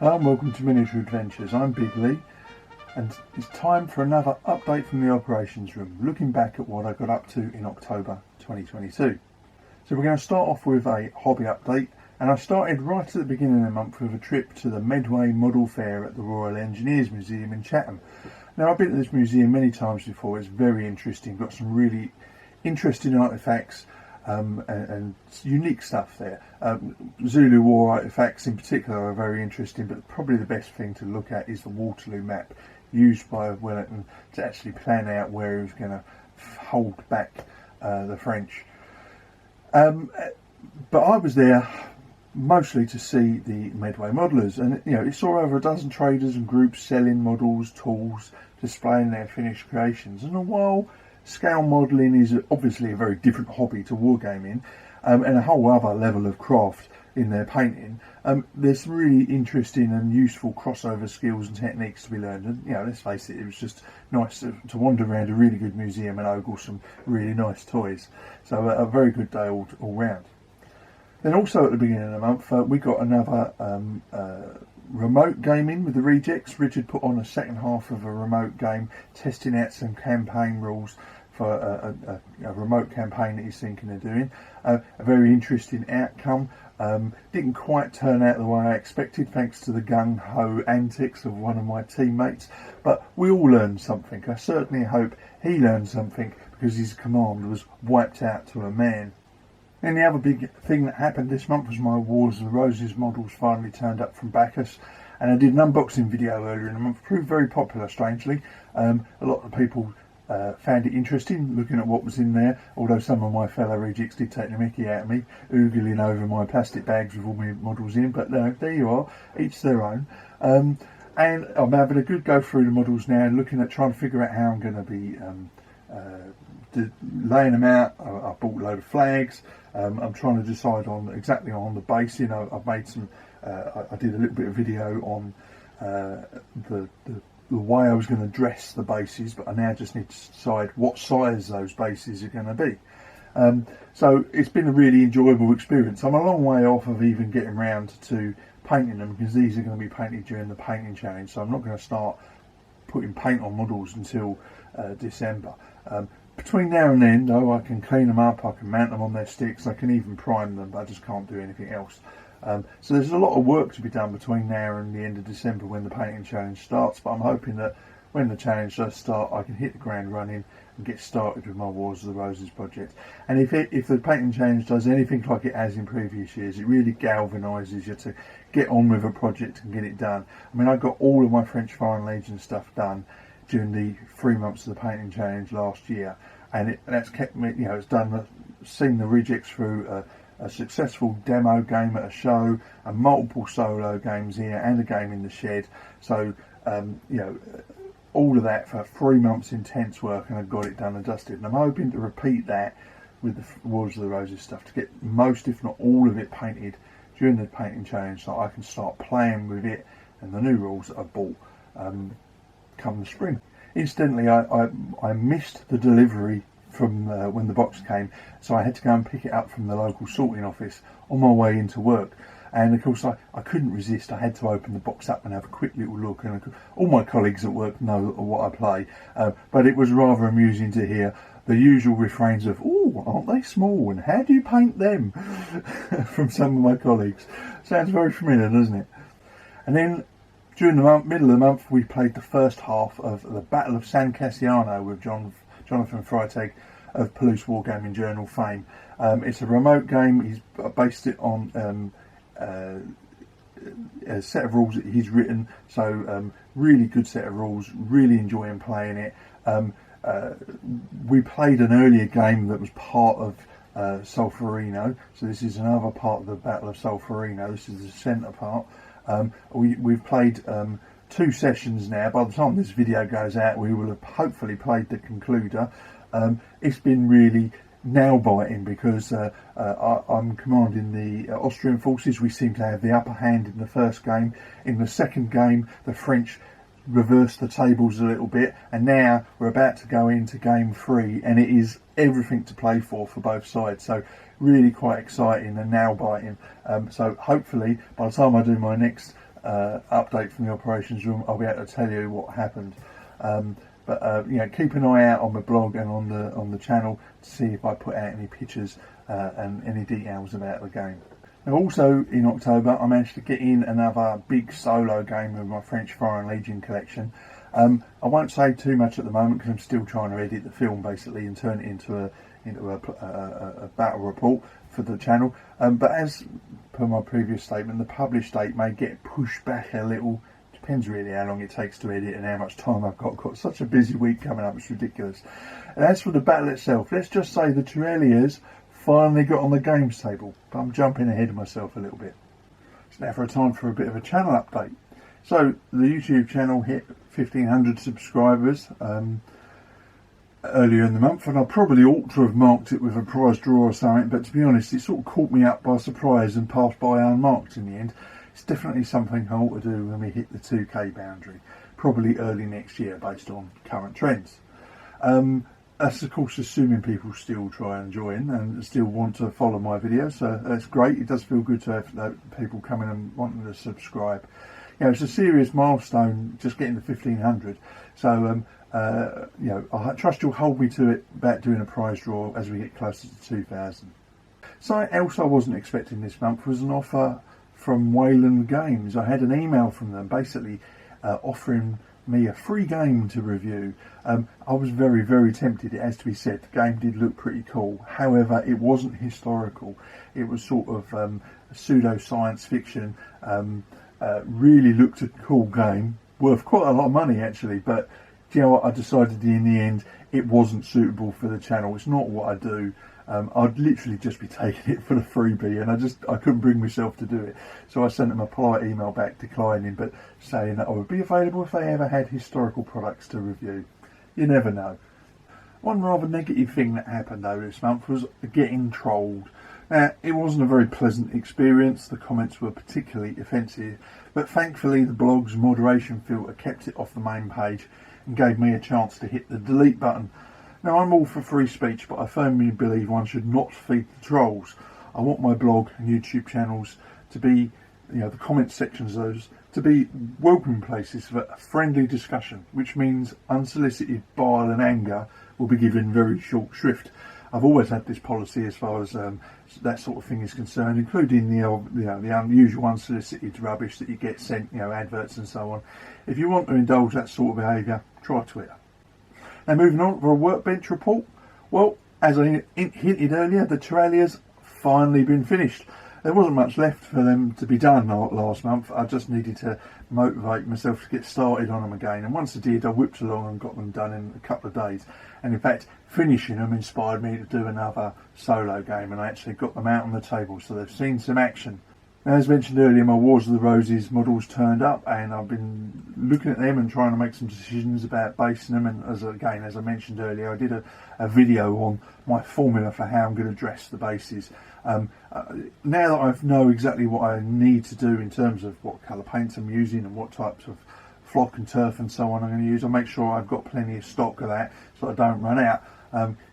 Hello and welcome to Miniature Adventures. I'm Big Lee and it's time for another update from the Operations Room, looking back at what I got up to in October 2022. So we're going to start off with a hobby update, and I started right at the beginning of the month with a trip to the Medway Model Fair at the Royal Engineers Museum in Chatham. Now, I've been to this museum many times before. It's very interesting, got some really interesting artefacts and unique stuff there. Zulu War artefacts in particular are very interesting, but probably the best thing to look at is the Waterloo map used by Wellington to actually plan out where he was going to hold back the French. But I was there mostly to see the Medway modelers, and it saw over a dozen traders and groups selling models, tools, displaying their finished creations. And while scale modelling is obviously a very different hobby to wargaming, and a whole other level of craft in their painting, there's some really interesting and useful crossover skills and techniques to be learned. And let's face it, it was just nice to wander around a really good museum and ogle some really nice toys. So a very good day all round. Then also at the beginning of the month, we got another remote gaming with the rejects. Richard put on a second half of a remote game, testing out some campaign rules for a remote campaign that he's thinking of doing. A very interesting outcome. Didn't quite turn out the way I expected, thanks to the gung-ho antics of one of my teammates, but we all learned something. I certainly hope he learned something, because his command was wiped out to a man. And the other big thing that happened this month was my Wars of the Roses models finally turned up from Bacchus, and I did an unboxing video earlier in the month. Proved very popular, strangely. A lot of people found it interesting looking at what was in there, although some of my fellow rejects did take the mickey out of me, oogling over my plastic bags with all my models in, but there you are, each their own. And I'm having a good go through the models now, looking at trying to figure out how I'm going to be laying them out. I bought a load of flags. I'm trying to decide on exactly on the basing. I've made some. I did a little bit of video on the way I was going to dress the bases, but I now just need to decide what size those bases are going to be. So it's been a really enjoyable experience. I'm a long way off of even getting round to painting them, because these are going to be painted during the painting challenge. So I'm not going to start putting paint on models until December. Between now and then, though, I can clean them up, I can mount them on their sticks, I can even prime them, but I just can't do anything else. So there's a lot of work to be done between now and the end of December when the painting challenge starts, but I'm hoping that when the challenge does start, I can hit the ground running and get started with my Wars of the Roses project. And if the painting challenge does anything like it has in previous years, it really galvanises you to get on with a project and get it done. I mean, I got all of my French Foreign Legion stuff done during the 3 months of the painting challenge last year, and that's kept me, seen the rejects through a successful demo game at a show, and multiple solo games here, and a game in the shed. So all of that for 3 months intense work, and I got it done and dusted. And I'm hoping to repeat that with the Wars of the Roses stuff, to get most, if not all of it, painted during the painting challenge, so I can start playing with it and the new rules that I bought come the spring. Incidentally, I missed the delivery from when the box came, so I had to go and pick it up from the local sorting office on my way into work. And of course I couldn't resist. I had to open the box up and have a quick little look, and all my colleagues at work know what I play, but it was rather amusing to hear the usual refrains of, "Oh, aren't they small, and how do you paint them?" from some of my colleagues. Sounds very familiar, doesn't it? And then during the middle of the month, we played the first half of the Battle of San Cassiano with Jonathan Freitag of Palouse Wargaming Journal fame. It's a remote game. He's based it on a set of rules that he's written. So really good set of rules. Really enjoying playing it. We played an earlier game that was part of Solferino. So this is another part of the Battle of Solferino. This is the centre part. We've played 2 sessions now. By the time this video goes out, we will have hopefully played the concluder. It's been really nail-biting, because I'm commanding the Austrian forces. We seem to have the upper hand in the first game. In the second game, the French reversed the tables a little bit, and now we're about to go into game 3, and it is everything to play for both sides. So really quite exciting and nail-biting. So hopefully by the time I do my next update from the operations room, I'll be able to tell you what happened. But you know, keep an eye out on my blog and on the channel to see if I put out any pictures and any details about the game. Now, also in October, I managed to get in another big solo game of my French Foreign Legion collection. I won't say too much at the moment because I'm still trying to edit the film basically and turn it into a battle report for the channel. But as per my previous statement, the published date may get pushed back a little. Depends really how long it takes to edit and how much time I've got. Got such a busy week coming up, it's ridiculous. And as for the battle itself, let's just say the Tyrelliers finally got on the games table, but I'm jumping ahead of myself a little bit. It's now for a time for a bit of a channel update. So the YouTube channel hit 1,500 subscribers earlier in the month, and I probably ought to have marked it with a prize draw or something, but to be honest, it sort of caught me up by surprise and passed by unmarked in the end. It's definitely something I ought to do when we hit the 2k boundary, probably early next year based on current trends. That's of course assuming people still try and join and still want to follow my videos, so that's great. It does feel good to have people coming and wanting to subscribe. You know, it's a serious milestone just getting to 1,500, so you know, I trust you'll hold me to it about doing a prize draw as we get closer to 2,000. Something else I wasn't expecting this month was an offer from Wayland Games. I had an email from them basically offering me a free game to review. I was very, very tempted. It has to be said, the game did look pretty cool. However, it wasn't historical. It was sort of pseudo science fiction. Really looked a cool game, worth quite a lot of money actually, but do you know what, I decided in the end it wasn't suitable for the channel. It's not what I do. I'd literally just be taking it for the freebie, and I couldn't bring myself to do it. So I sent them a polite email back declining, but saying that I would be available if they ever had historical products to review. You never know. One rather negative thing that happened though this month was getting trolled. Now, it wasn't a very pleasant experience. The comments were particularly offensive, but thankfully the blog's moderation filter kept it off the main page and gave me a chance to hit the delete button. Now, I'm all for free speech, but I firmly believe one should not feed the trolls. I want my blog and YouTube channels to be, you know, the comment sections of those, to be welcome places for a friendly discussion, which means unsolicited bile and anger will be given very short shrift. I've always had this policy as far as that sort of thing is concerned, including the unusual unsolicited rubbish that you get sent, you know, adverts and so on. If you want to indulge that sort of behaviour, try Twitter. Now, moving on for a Workbench report. Well, as I hinted earlier, the Tyrelliers finally been finished. There wasn't much left for them to be done last month. I just needed to motivate myself to get started on them again. And once I did, I whipped along and got them done in a couple of days. And in fact, finishing them inspired me to do another solo game, and I actually got them out on the table, so they've seen some action. Now, as mentioned earlier, my Wars of the Roses models turned up, and I've been looking at them and trying to make some decisions about basing them. And as I mentioned earlier, I did a video on my formula for how I'm going to dress the bases. Now that I know exactly what I need to do in terms of what colour paints I'm using and what types of flock and turf and so on I'm going to use, I'll make sure I've got plenty of stock of that so I don't run out.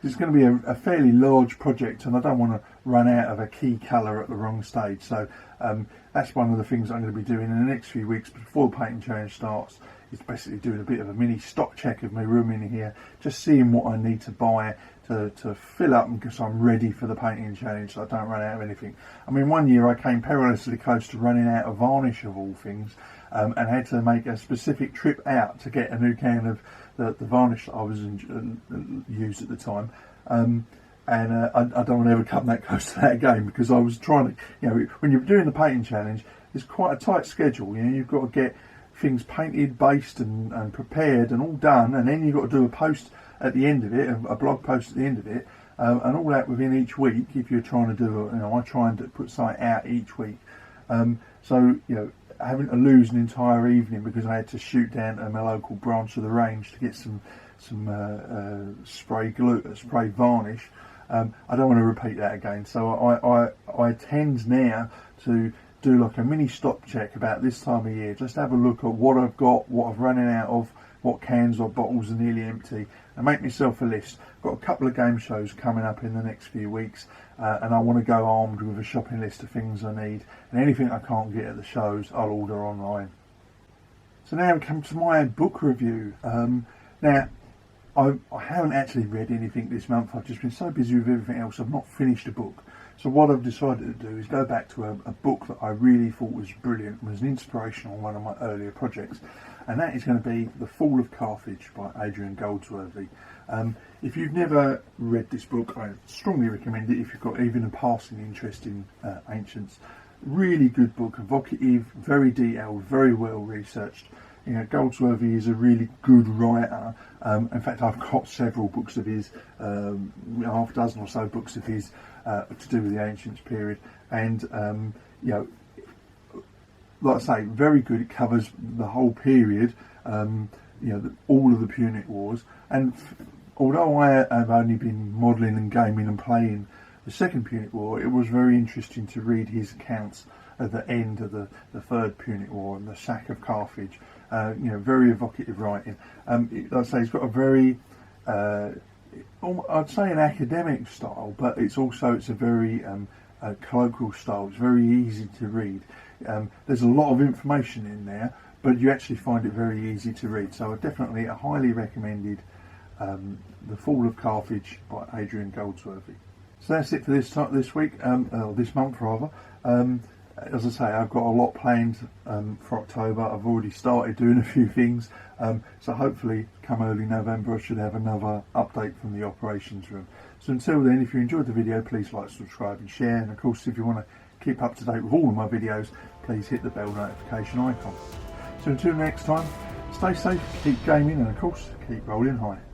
It's going to be a fairly large project, and I don't want to run out of a key colour at the wrong stage. So that's one of the things I'm going to be doing in the next few weeks before the painting challenge starts, is basically doing a bit of a mini stock check of my room in here, just seeing what I need to buy to fill up because I'm ready for the painting challenge so I don't run out of anything. I mean, one year I came perilously close to running out of varnish of all things, and had to make a specific trip out to get a new can of the varnish that I was used at the time. And I don't want to ever come that close to that again, because I was trying to, you know, when you're doing the painting challenge, it's quite a tight schedule. You know, you've got to get things painted, based and prepared and all done, and then you've got to do a post at the end of it, a blog post at the end of it, and all that within each week. If you're trying to do, you know, I try and put something out each week. So, you know, having to lose an entire evening because I had to shoot down to my local branch of the range to get some spray varnish. I don't want to repeat that again. So I tend now to do like a mini stop check about this time of year, just have a look at what I've got, what I've running out of, what cans or bottles are nearly empty, and make myself a list. I've got a couple of game shows coming up in the next few weeks, and I want to go armed with a shopping list of things I need, and anything I can't get at the shows I'll order online. So now we come to my book review. Now I haven't actually read anything this month. I've just been so busy with everything else, I've not finished a book. So what I've decided to do is go back to a book that I really thought was brilliant, was an inspiration on one of my earlier projects, and that is going to be The Fall of Carthage by Adrian Goldsworthy. If you've never read this book, I strongly recommend it if you've got even a passing interest in ancients. Really good book, evocative, very detailed, very well researched. You know, Goldsworthy is a really good writer. In fact, I've got several books of his, half a dozen or so books of his to do with the ancients period, and you know, like I say, very good. It covers the whole period, you know, all of the Punic Wars. And although I have only been modelling and gaming and playing the Second Punic War, it was very interesting to read his accounts at the end of the Third Punic War and the sack of Carthage. You know, very evocative writing. Like I say, he's got a very, I'd say an academic style, but it's a very colloquial style. It's very easy to read. There's a lot of information in there, but you actually find it very easy to read. So I highly recommended The Fall of Carthage by Adrian Goldsworthy. So that's it for this week, or this month rather. As I say, I've got a lot planned for October. I've already started doing a few things, so hopefully come early November I should have another update from the Operations Room. So until then, if you enjoyed the video, please like, subscribe and share, and of course if you want to keep up to date with all of my videos, please hit the bell notification icon. So until next time, stay safe, keep gaming, and of course keep rolling high.